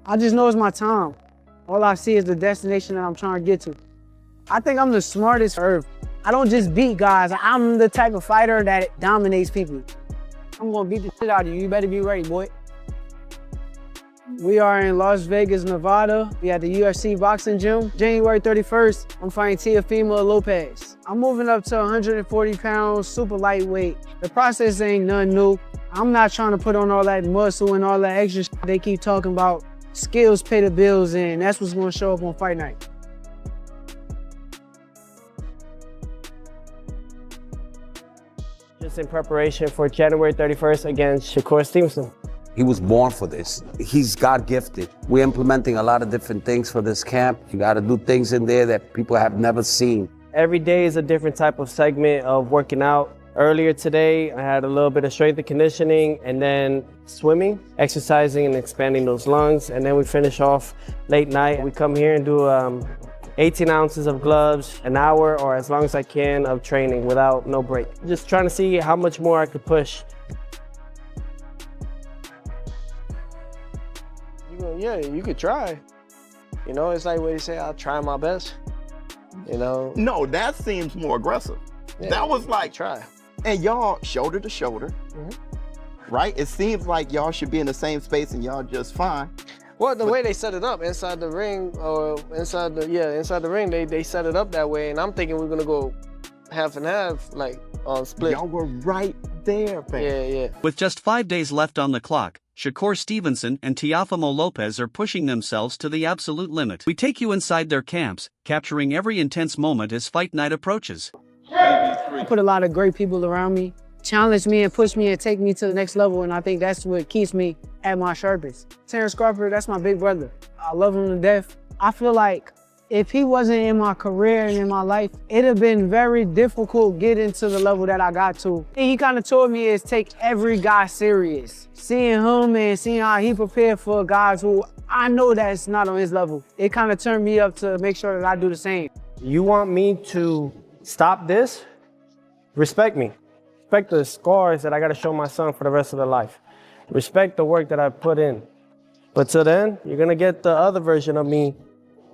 I just know it's my time. All I see is the destination that I'm trying to get to. I think I'm the smartest earth. I don't just beat guys. I'm the type of fighter that dominates people. I'm gonna beat the shit out of you. You better be ready, boy. We are in Las Vegas, Nevada. We at the UFC boxing gym. January 31st, I'm fighting Teofimo Lopez. I'm moving up to 140 pounds, super lightweight. The process ain't nothing new. I'm not trying to put on all that muscle and all that extra shit they keep talking about. Skills pay the bills, and that's what's gonna show up on fight night. Just in preparation for January 31st against Shakur Stevenson. He was born for this. He's God-gifted. We're implementing a lot of different things for this camp. You gotta do things in there that people have never seen. Every day is a different type of segment of working out. Earlier today, I had a little bit of strength and conditioning, and then swimming, exercising and expanding those lungs. And then we finish off late night. We come here and do 18 ounces of gloves, an hour or as long as I can of training without no break. Just trying to see how much more I could push. Yeah, you could try. You know, it's like what you say, I'll try my best. You know? No, that seems more aggressive. Yeah, that was like, try. And y'all shoulder to shoulder, right? It seems like y'all should be in the same space and y'all just fine. Well, the way they set it up inside the ring, or inside the ring, they set it up that way, and I'm thinking we're gonna go half and half, like on split. Y'all were right there, fam. Yeah. With just 5 days left on the clock, Shakur Stevenson and Teofimo Lopez are pushing themselves to the absolute limit. We take you inside their camps, capturing every intense moment as fight night approaches. I put a lot of great people around me, challenge me and push me and take me to the next level, and I think that's what keeps me at my sharpest. Terrence Crawford, that's my big brother. I love him to death. I feel like if he wasn't in my career and in my life, it'd have been very difficult getting to the level that I got to. And he kind of taught me is take every guy serious. Seeing him and seeing how he prepared for guys who I know that's not on his level, it kind of turned me up to make sure that I do the same. You want me to stop this? Respect me. Respect the scars that I gotta show my son for the rest of their life. Respect the work that I put in. But till then, you're gonna get the other version of me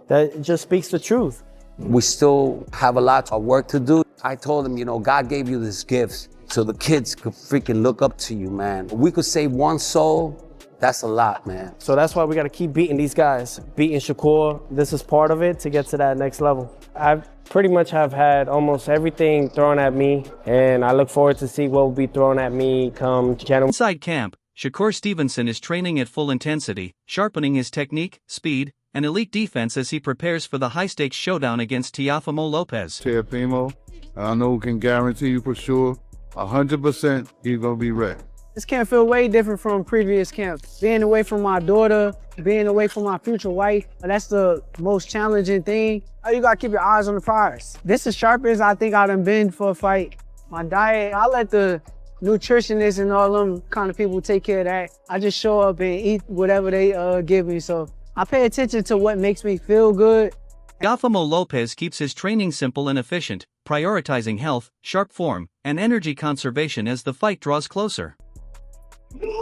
that just speaks the truth. We still have a lot of work to do. I told him, you know, God gave you these gifts so the kids could freaking look up to you, man. We could save one soul, that's a lot, man. So that's why we gotta keep beating these guys. Beating Shakur, this is part of it to get to that next level. I pretty much have had almost everything thrown at me, and I look forward to see what will be thrown at me come January. Inside camp, Shakur Stevenson is training at full intensity, sharpening his technique, speed, and elite defense as he prepares for the high-stakes showdown against Teofimo Lopez. Teofimo, I know can guarantee you for sure, 100% he's gonna be ready. This camp feel way different from previous camps. Being away from my daughter, being away from my future wife, that's the most challenging thing. You gotta keep your eyes on the prize. This is sharpest I think I done been for a fight. My diet, I let the nutritionists and all them kind of people take care of that. I just show up and eat whatever they give me. So I pay attention to what makes me feel good. Teofimo Lopez keeps his training simple and efficient, prioritizing health, sharp form, and energy conservation as the fight draws closer.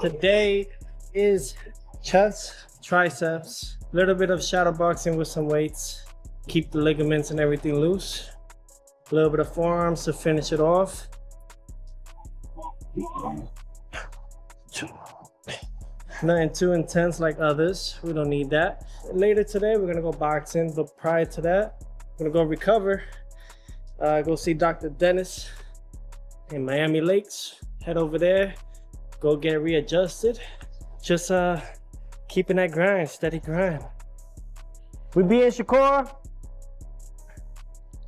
Today is chest, triceps, a little bit of shadow boxing with some weights. Keep the ligaments and everything loose. A little bit of forearms to finish it off. Nothing too intense like others. We don't need that. Later today, we're gonna go boxing, but prior to that, we're gonna go recover. Go see Dr. Dennis in Miami Lakes. Head over there, go get readjusted. Just keeping that grind, steady grind. We being Shakur.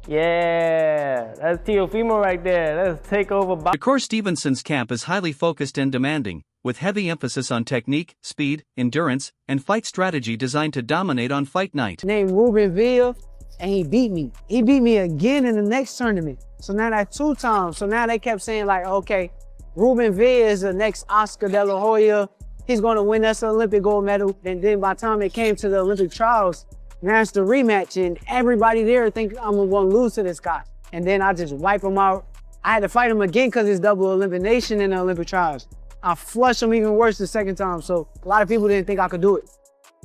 Yeah, that's Teofimo right there. That's takeover. Shakur Stevenson's camp is highly focused and demanding, with heavy emphasis on technique, speed, endurance, and fight strategy designed to dominate on fight night. Named Ruben Villa, and he beat me. He beat me again in the next tournament. So now that's 2 times. So now they kept saying like, okay, Ruben Villa is the next Oscar De La Hoya. He's gonna win us an Olympic gold medal. And then by the time it came to the Olympic trials, now it's the rematch, and everybody there think I'm gonna lose to this guy. And then I just wipe him out. I had to fight him again because it's double elimination in the Olympic trials. I flushed him even worse the second time, so a lot of people didn't think I could do it.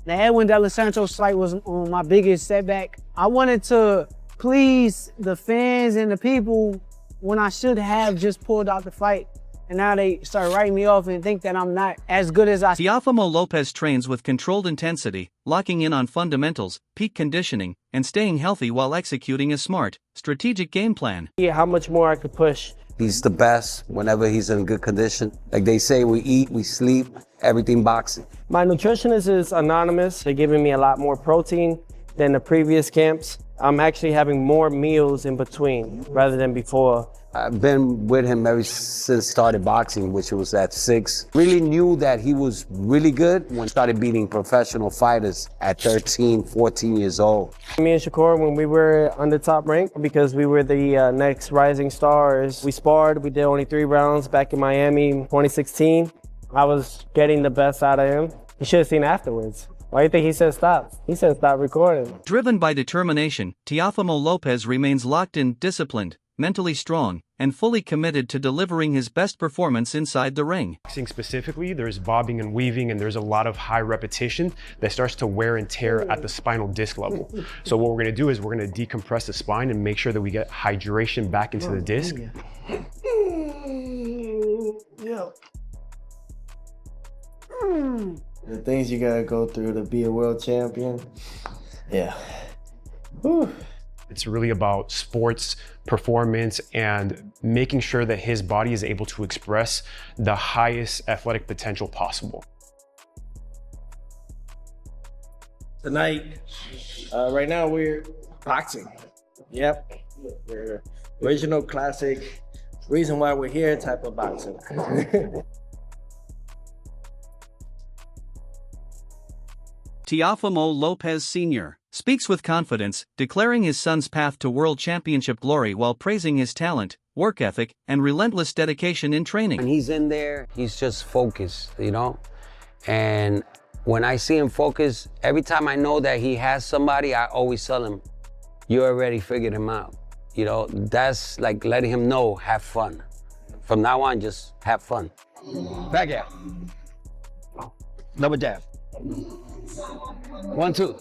The Edwin De Los Santos fight was my biggest setback. I wanted to please the fans and the people when I should have just pulled out the fight. And now they start writing me off and think that I'm not as good as I. Teofimo Lopez trains with controlled intensity, locking in on fundamentals, peak conditioning, and staying healthy while executing a smart, strategic game plan. Yeah, how much more I could push. He's the best whenever he's in good condition. Like they say, we eat, we sleep, everything boxing. My nutritionist is anonymous. They're giving me a lot more protein than the previous camps. I'm actually having more meals in between rather than before. I've been with him ever since started boxing, which was at 6. Really knew that he was really good when started beating professional fighters at 13, 14 years old. Me and Shakur, when we were on the top rank, because we were the next rising stars, we sparred. We did only 3 rounds back in Miami in 2016. I was getting the best out of him. You should have seen afterwards. Why do you think he said stop? He said stop recording. Driven by determination, Teofimo Lopez remains locked in, disciplined, mentally strong, and fully committed to delivering his best performance inside the ring. Boxing specifically, there's bobbing and weaving, and there's a lot of high repetition that starts to wear and tear at the spinal disc level. So what we're gonna do is we're gonna decompress the spine and make sure that we get hydration back into the disc. Yeah. The things you gotta go through to be a world champion. Yeah. Whew. It's really about sports performance and making sure that his body is able to express the highest athletic potential possible. Tonight, right now we're boxing. Yep. We're original classic, reason why we're here type of boxing. Teofimo Lopez Sr. speaks with confidence, declaring his son's path to world championship glory while praising his talent, work ethic, and relentless dedication in training. When he's in there, he's just focused, you know? And when I see him focused, every time I know that he has somebody, I always tell him, you already figured him out. You know, that's like letting him know, have fun. From now on, just have fun. Back out. Double jab. 1, 2.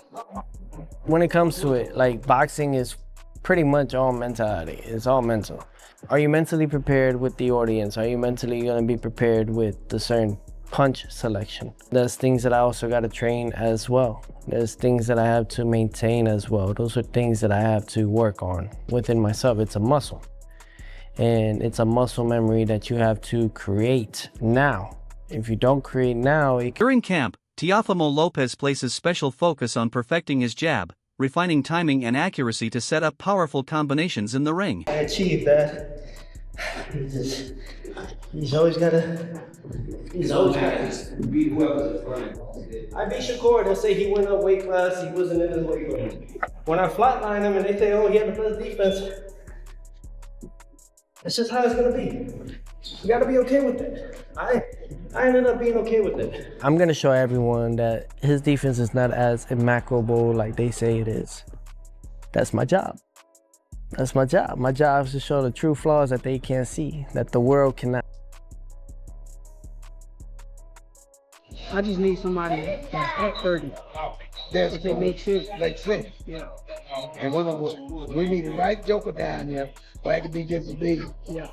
When it comes to it, like boxing is pretty much all mentality. It's all mental. Are you mentally prepared with the audience? Are you mentally gonna be prepared with the certain punch selection? There's things that I also gotta train as well. There's things that I have to maintain as well. Those are things that I have to work on within myself. It's a muscle. And it's a muscle memory that you have to create now. If you don't create now, During camp, Teofimo Lopez places special focus on perfecting his jab, refining timing and accuracy to set up powerful combinations in the ring. I achieved that. He's always gotta beat whoever's in front. I beat Shakur. They'll say he went up weight class, he wasn't in his weight class. When I flatline him and they say, oh, he had the best defense, that's just how it's gonna be. You gotta be okay with it. I ended up being okay with it. I'm gonna show everyone that his defense is not as immaculable like they say it is. That's my job. That's my job. My job is to show the true flaws that they can't see, that the world cannot. I just need somebody that's at 30. That's If it makes sense. Makes sense. Yeah. And we need the right joker down there for it to be just as big. Yeah.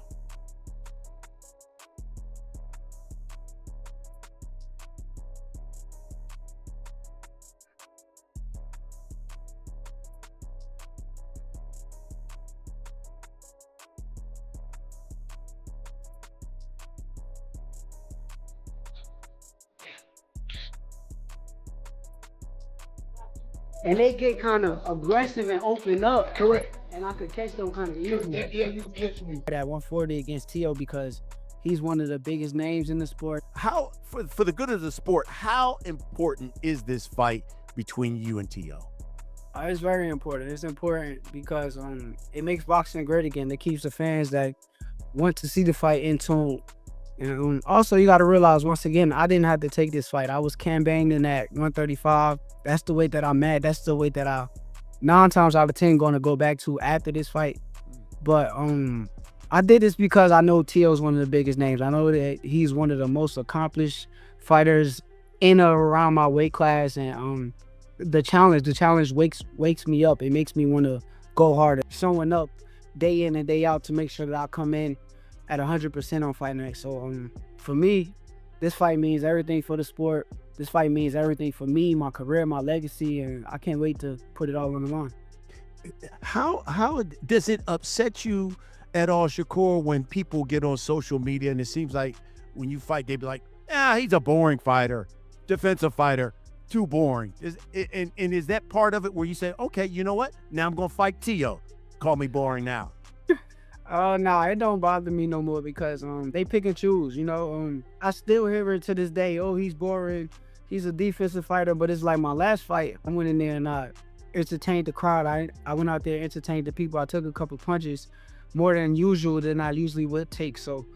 And they get kind of aggressive and open up. Correct. And I could catch them kind of easily. Yeah, you can catch me. At 140 against Teo because he's one of the biggest names in the sport. How, for the good of the sport, how important is this fight between you and Teo? It's very important. It's important because it makes boxing great again. It keeps the fans that want to see the fight in tune. And also, you got to realize, once again, I didn't have to take this fight. I was campaigning at 135. That's the weight that I'm at. That's the weight that I 9 times out of 10 going to go back to after this fight. But I did this because I know Teo's one of the biggest names. I know that he's one of the most accomplished fighters in or around my weight class, and the challenge wakes me up. It makes me want to go harder, showing up day in and day out to make sure that I come in at 100% on fight night. So for me, this fight means everything for the sport. This fight means everything for me, my career, my legacy, and I can't wait to put it all on the line. How does it upset you at all, Shakur, when people get on social media and it seems like when you fight, they be like, he's a boring fighter, defensive fighter, too boring. And is that part of it where you say, okay, you know what? Now I'm going to fight Tio. Call me boring now. No, it don't bother me no more because they pick and choose, you know. I still hear it to this day, oh, he's boring, he's a defensive fighter, but it's like my last fight, I went in there and I entertained the crowd. I went out there, entertained the people. I took a couple punches more than usual than I usually would take. So